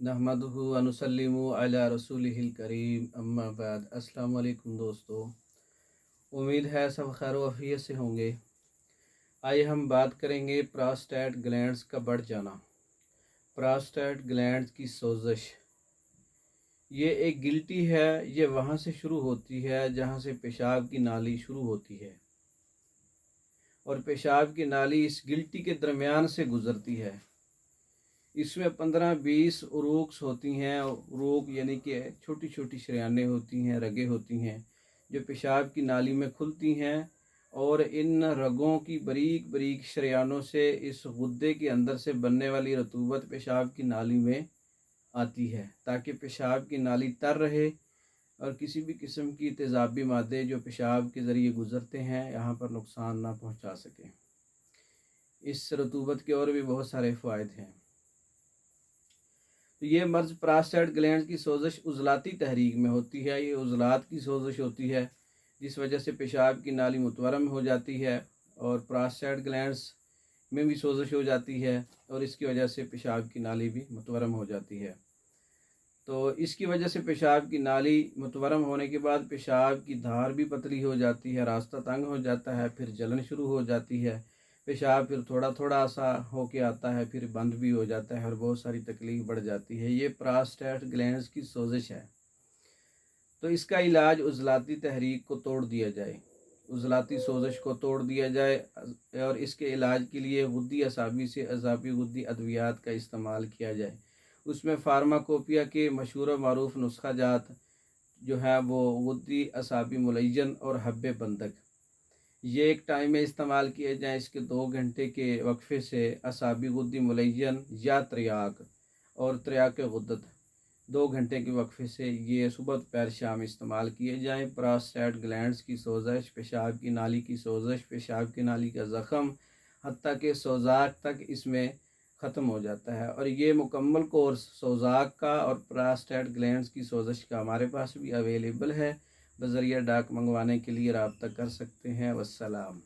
नहमदुहु व नुसल्लिमु अला रसूलिहिल करीम अम्मा बाद। अस्सलाम वालेकुम दोस्तों, उम्मीद है सब खैर वफ़ियत से होंगे। आइए हम बात करेंगे प्रोस्टेट ग्लैंड्स का बढ़ जाना। प्रोस्टेट ग्लैंड्स की सोजश ये एक गिल्टी है। ये वहाँ से शुरू होती है जहाँ से पेशाब की नाली शुरू होती है और पेशाब की नाली इस गिल्टी के दरमियान से गुज़रती है। इसमें 15-20 उरूक्स होती हैं। उरूक यानी कि छोटी छोटी शरियानें होती हैं, रगें होती हैं जो पेशाब की नाली में खुलती हैं और इन रगों की बारीक बारीक शरियानों से इस गुद्दे के अंदर से बनने वाली रतूबत पेशाब की नाली में आती है ताकि पेशाब की नाली तर रहे और किसी भी किस्म की तेज़ाबी मादे जो पेशाब के ज़रिए गुज़रते हैं यहाँ पर नुकसान ना पहुँचा सकें। इस रतूबत के और भी बहुत सारे फ़ायदे हैं। तो ये मर्ज़ प्रोस्टेट ग्लैंड की सोजश उज़लाती तहरीक में होती है। ये उज़लात की सोजश होती है जिस वजह से पेशाब की नाली मुतवरम हो जाती है और प्रोस्टेट ग्लैंड्स में भी सोजश हो जाती है और इसकी वजह से पेशाब की नाली भी मुतवरम हो जाती है। तो इसकी वजह से पेशाब की नाली मुतवरम होने के बाद पेशाब की धार भी पतली हो जाती है, रास्ता तंग हो जाता है, फिर जलन शुरू हो जाती है। पेशाब फिर थोड़ा थोड़ा सा होके आता है, फिर बंद भी हो जाता है और बहुत सारी तकलीफ़ बढ़ जाती है। ये प्रोस्टेट ग्लैंड्स की सोजिश है। तो इसका इलाज उज़लाती तहरीक को तोड़ दिया जाए, उज़लाती सोजिश को तोड़ दिया जाए और इसके इलाज के लिए गुद्दी असाबी से अज़ाबी गुद्दी अद्वियात का इस्तेमाल किया जाए। उसमें फार्माकोपिया के मशहूर व मारूफ नुस्खा जात जो है वो गुद्दी असाबी मुलय्यन और हब्बे बंदक ये एक टाइम में इस्तेमाल किए जाएँ। इसके 2 घंटे के वक्फे से असाबी गुद्दी मुलय्यन या त्रियाक और त्रियाक गुद्दत 2 घंटे के वक्फे से ये सुबह दोपहर शाम इस्तेमाल किए जाएँ। प्रोस्टेट ग्लैंड्स की सोजश, पेशाब की नाली की सोजश, पेशाब की नाली का ज़ख़म हत्ता के सोज़ाक तक इसमें ख़त्म हो जाता है। और ये मुकम्मल कोर्स सोज़ाक का और प्रोस्टेट ग्लैंड्स की सोजश का हमारे पास भी अवेलेबल है। बज़रिया डाक मंगवाने के लिए रब्ता कर सकते हैं। वस्सलाम।